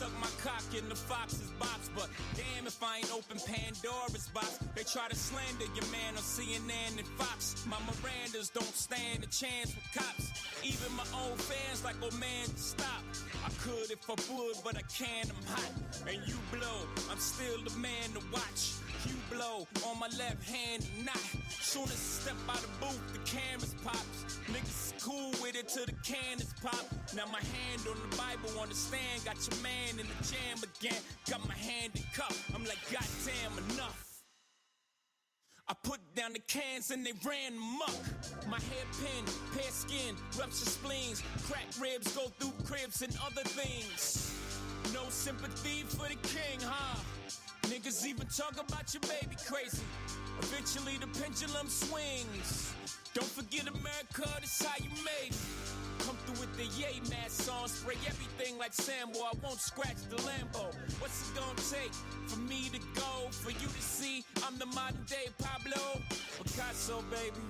Speaker 8: stuck my cock in the fox's box, but damn if I ain't open Pandora's box. They try to slander your man on CNN and Fox. My Mirandas don't stand a chance with cops. Even my own fans like, oh man, stop. I could if I would, but I can't, I'm hot. And you blow, I'm still the man to watch. You blow on my left hand and not. Soon as I step out the booth, the cameras pops. Niggas cool with it till the cannons pop. Now my hand on the Bible on the stand. Got your man in the jam again. Got my hand in cup. I'm like, goddamn, enough. I put down the cans and they ran amok. My hairpin, bare skin, rupture spleens, cracked ribs go through cribs and other things. No sympathy for the king, huh? Niggas even talk about your baby crazy. Eventually the pendulum swings. Don't forget America, this how you made it. Come through with the yay mask on, spray everything like Sambo. I won't scratch the Lambo. What's it gonna take for me to go? For you to see I'm the modern day Pablo Picasso, baby.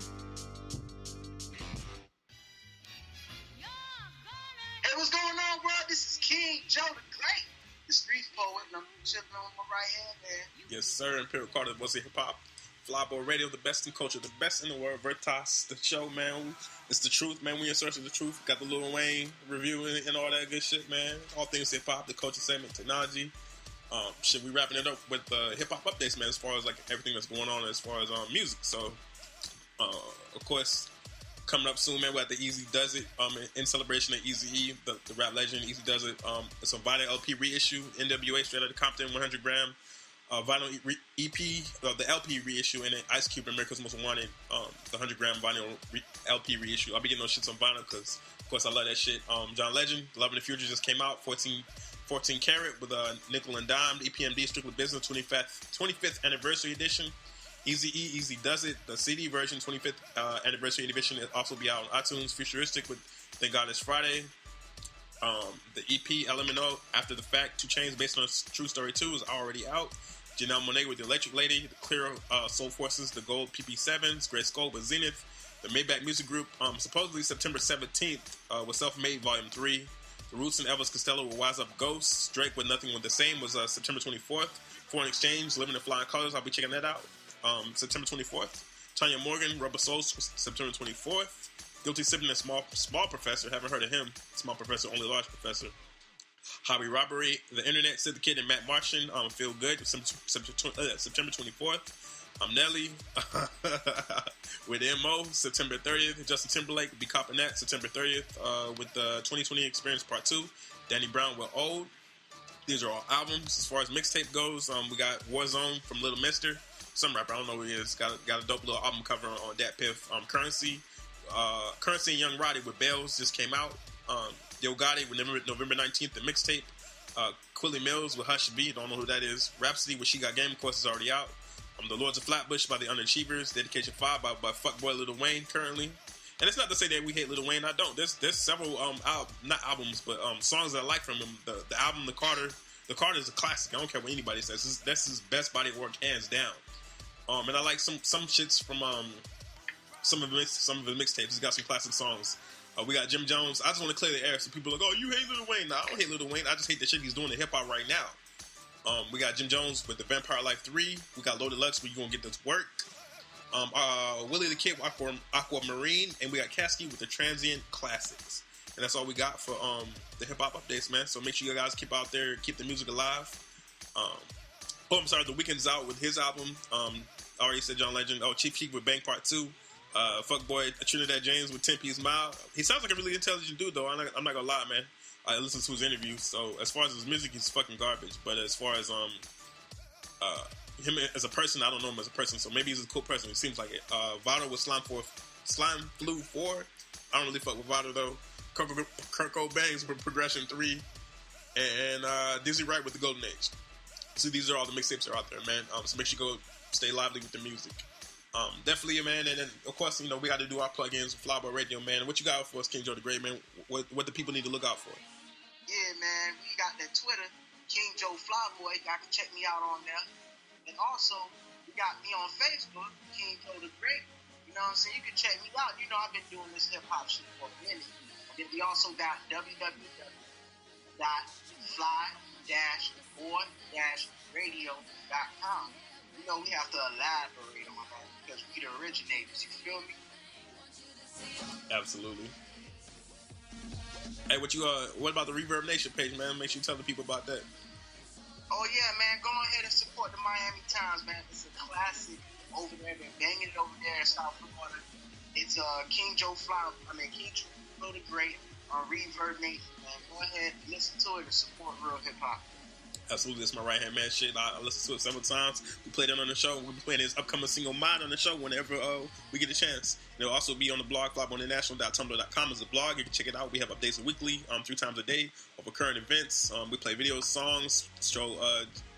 Speaker 5: Hey, what's going on, bro? This is King Joe the Great, the street poet, and I'm chilling on my right hand, man.
Speaker 2: Yes, sir. Imperial Carter was hip hop. Flyboy Radio, the best in culture, the best in the world. Veritas, the show, man. It's the truth, man. We in search of the truth. Got the Lil Wayne review and all that good shit, man. All things hip hop, the culture segment, technology. Shit, we wrapping it up with hip hop updates, man. As far as like everything that's going on, as far as music. So, of course, coming up soon, man. We got the Eazy Does It. In celebration of Eazy-E, the rap legend. Eazy Does It. It's a vinyl LP reissue. NWA straight out of Compton, 100 gram. Vinyl EP, the LP reissue, and then Ice Cube, America's Most Wanted, the 100 gram vinyl LP reissue. I'll be getting those shits on vinyl because, of course, I love that shit. John Legend, Love and the Future just came out, 14 karat with a nickel and dime. EPMD Strictly Business 25th anniversary edition. Eazy-E, Eazy Does It, the CD version, 25th anniversary edition. It'll also be out on iTunes. Futuristic with Thank God It's Friday. The EP LMNO After the Fact, 2 Chainz based on a true story 2 is already out. Janelle Monáe with the Electric Lady, the Clear Soul Forces, the Gold PP7s, Great Skull with Zenith, the Maybach Music Group, supposedly September 17th with Self-Made Volume 3, the Roots and Elvis Costello with Wise Up Ghosts, Drake with Nothing with the Same was September 24th, Foreign Exchange, Living in Flying Colors, I'll be checking that out, September 24th, Tanya Morgan, Rubber Souls, September 24th, Guilty Sipping and Small Professor, haven't heard of him, Small Professor, Only Large Professor, Hobby Robbery, The Internet, Sid the Kid, and Matt Martian, Feel Good, September 24th. Nelly with MO, September 30th. Justin Timberlake, Be Coppin' That, September 30th, with the 2020 Experience Part 2. Danny Brown with Old. These are all albums. As far as mixtape goes, we got Warzone from Little Mister, some rapper, I don't know who he is, got a dope little album cover on Dat Piff. Currency and Young Roddy with Bells just came out. Yo Gotti with November 19th, the mixtape. Quilly Mills with Hush B, don't know who that is. Rhapsody with She Got Game, of course, is already out. The Lords of Flatbush by the Underachievers. Dedication 5 by Fuckboy Lil Wayne currently. And it's not to say that we hate Lil Wayne, I don't. There's several, not albums, but songs that I like from him. The album, The Carter is a classic. I don't care what anybody says. That's his best body of work, hands down. And I like some shits from some of his mixtapes. He's got some classic songs. We got Jim Jones. I just want to clear the air so people are like, oh, you hate Lil Wayne. No, I don't hate Lil Wayne. I just hate the shit he's doing in hip-hop right now. We got Jim Jones with the Vampire Life 3. We got Loaded Lux where you going to get this work. Willie the Kid with Aquamarine. And we got Kasky with the Transient Classics. And that's all we got for the hip-hop updates, man. So make sure you guys keep out there, keep the music alive. I'm sorry, The Weeknd's out with his album. I already said John Legend. Chief Keef with Bang Part 2. Fuckboy Trinidad James with 10 Piece Mile. He sounds like a really intelligent dude, though. I'm not gonna lie, man. I listened to his interview, so as far as his music, he's fucking garbage. But as far as him as a person, I don't know him as a person, so maybe he's a cool person. He seems like it. Vado with Slime Flu 4. I don't really fuck with Vado, though. Kurt Cobain's with Progression 3. And Dizzy Wright with The Golden Age. So these are all the mixtapes that are out there, man. So make sure you go stay lively with the music. Definitely, man, and then of course, we got to do our plugins, Flyboy Radio, man. What you got for us, King Joe the Great, man? What the people need to look out for?
Speaker 5: Yeah, man, we got that Twitter, King Joe Flyboy. Y'all can check me out on there, and also we got me on Facebook, King Joe the Great. You know what I'm saying? You can check me out. I've been doing this hip hop shit for a minute. And then we also got www.fly-boy or-radio.com. You know, we have to elaborate on that because we the originators, you feel me?
Speaker 2: Absolutely. Hey, what about the Reverb Nation page, man? Make sure you tell the people about that.
Speaker 5: Oh yeah, man, go ahead and support the Miami Times, man. It's a classic over there. They're banging it over there in South Florida. It's King Joe the Great on Reverb Nation, man. Go ahead, listen to it and support real hip hop.
Speaker 2: Absolutely, that's my right hand man shit. I listened to it several times. We played it on the show. We'll be playing his upcoming single "Mine" on the show whenever we get a chance. It'll also be on the blog, flyboyinternational.tumblr.com is the blog. You can check it out. We have updates weekly, 3 times a day over current events. We play videos, songs, show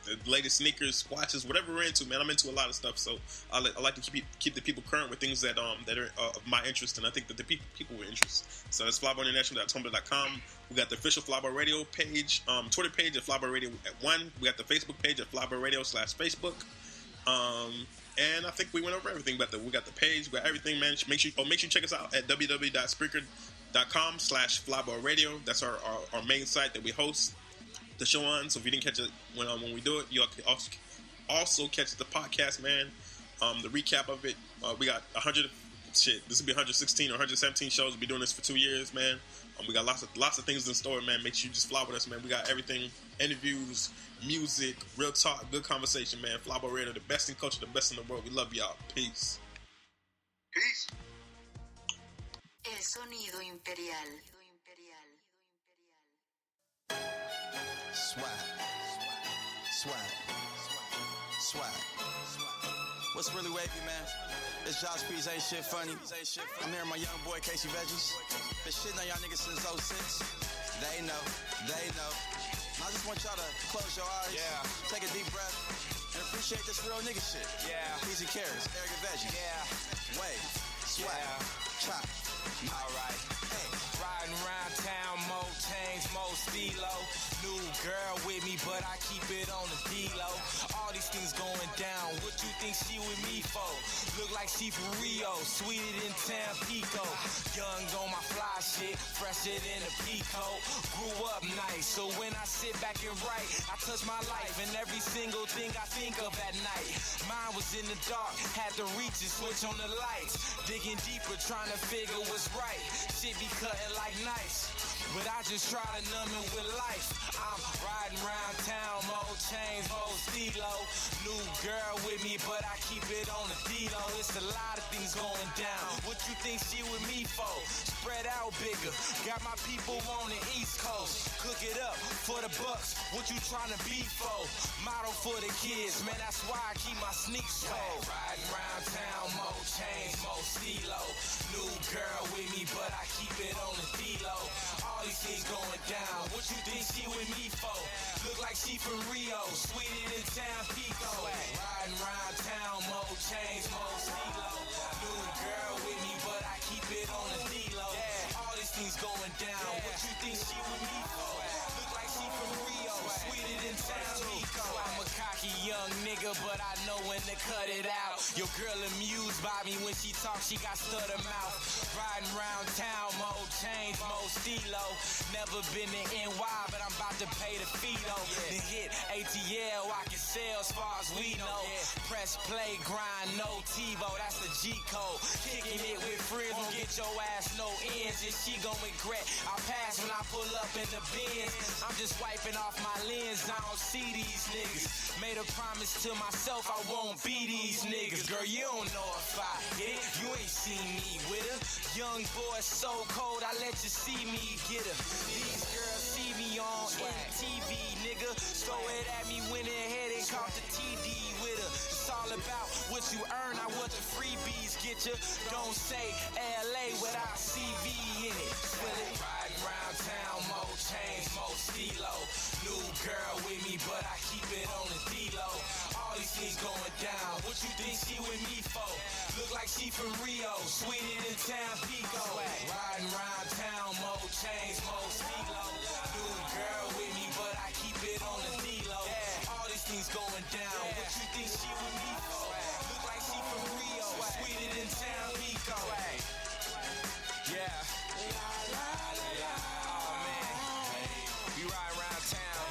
Speaker 2: the latest sneakers, watches, whatever we're into, man. I'm into a lot of stuff, so I like to keep the people current with things that are of my interest, and I think that the people were interested. So that's flyboyinternational.tumblr.com. We got the official Flyboy Radio page, Twitter page at Flyboy Radio at 1. We got the Facebook page at Flyboy Radio /Facebook. And I think we went over everything. But we got the page, we got everything, man. Make sure you check us out at www.spreaker.com/Flyboy Radio. That's our main site that we host the show on. So if you didn't catch it when we do it, you'll also catch the podcast, man. The recap of it. We got 100. This will be 116 or 117 shows. We'll be doing this for 2 years, man. We got lots of things in store, man. Make sure you just fly with us, man. We got everything: interviews, music, real talk, good conversation, man. Flyboy Radio, the best in culture, the best in the world. We love y'all. Peace.
Speaker 5: Peace.
Speaker 4: El sonido imperial.
Speaker 9: Swag. What's really wavy, man? It's Josh P's Ain't Shit Funny. I'm here with my young boy Casey Veggies. Been shitting on y'all niggas since 06. They know. I just want y'all to close your eyes, take a deep breath, and appreciate this real nigga shit. Easy carrots, arrogant veggies. Wave, swag, chop.
Speaker 8: Alright. Hey. Riding around town, more chains, more stilo. New girl with me, but I keep it on the D-low. All these things going down, what you think she with me for? Look like she from Rio, sweeter than Tampico. Young on my fly shit, fresher than a Pico. Grew up nice, so when I sit back and write, I touch my life and every single thing I think of at night. Mine was in the dark, had to reach and switch on the lights. Digging deeper, trying to figure what's right. Shit be cutting like knives, but I just try to numb it with life. I'm riding around town, more chains, more stilo. New girl with me, but I keep it on the D-low. It's a lot of things going down. What you think she with me for? Spread out bigger. Got my people on the East Coast. Cook it up for the bucks. What you trying to be for? Model for the kids, man. That's why I keep my sneaks cold. Riding around town, more chains, more stilo. New girl with me, but I keep it on the D-low. All these things going down. What you think she with me for? Look like she from Rio, sweeter than Tampico. Riding around town, more chains, more stilo. New girl with me, but I keep it on the D-low. All these things going down. What you think she with me for? Look like she from Rio, sweeter than Tampico. I'm a cocky young nigga, but I know when to cut it out. Your girl amused by me when she talks, she got stutter mouth. Riding around town, more chains, more stilo. Never been to NY, but I'm about to pay the fee though. Then hit ATL, I can sell as far as we know. Press play, grind, no TiVo, that's the G code. Kicking it with friends, won't get your ass no ends. And she gon' regret I pass when I pull up in the Benz. I'm just wiping off my lens, I don't see these niggas. Made a promise to myself I won't be these niggas. Girl, you don't know if I hit, you ain't seen me with her. Young boy so cold, I let you see me get her. These girls see me on MTV, nigga. Throw it at me, went ahead and caught the TD with her. It's all about what you earn, not what the freebies get you. Don't say LA without CV in it. Feel it? Riding around town, more chains, more stilo. New girl with me, but I keep it on the D-low. All these things going down. What you think she with me for? Look like she from Rio, sweeter than Tampico. Riding around town, more chains, more stilo. New girl with me, but I keep it on the D-low. All these things going down. What you think she with me for? Look like she from Rio, sweeter than Tampico. Yeah. Oh man, we ride around town.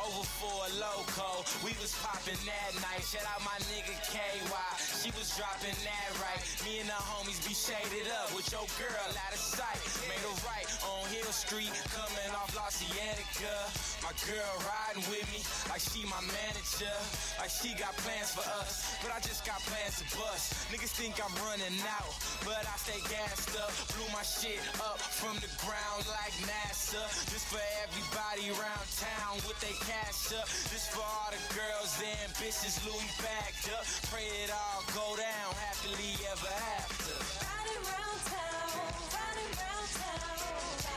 Speaker 8: over for a loco. We was popping that night. Shout out my nigga KY. She was dropping that right. Me and the homies be shaded up with your girl out of sight. Made a right on Hill Street, coming off La Cienega. My girl riding with me like she my manager. Like she got plans for us, but I just got plans to bust. Niggas think I'm running out, but I stay gassed up. Blew my shit up from the ground like NASA. Just for everybody around town with they cash up. Just for all the girls and bitches Louis backed up. Pray it all go down happily ever after.
Speaker 10: Riding round town, riding round town.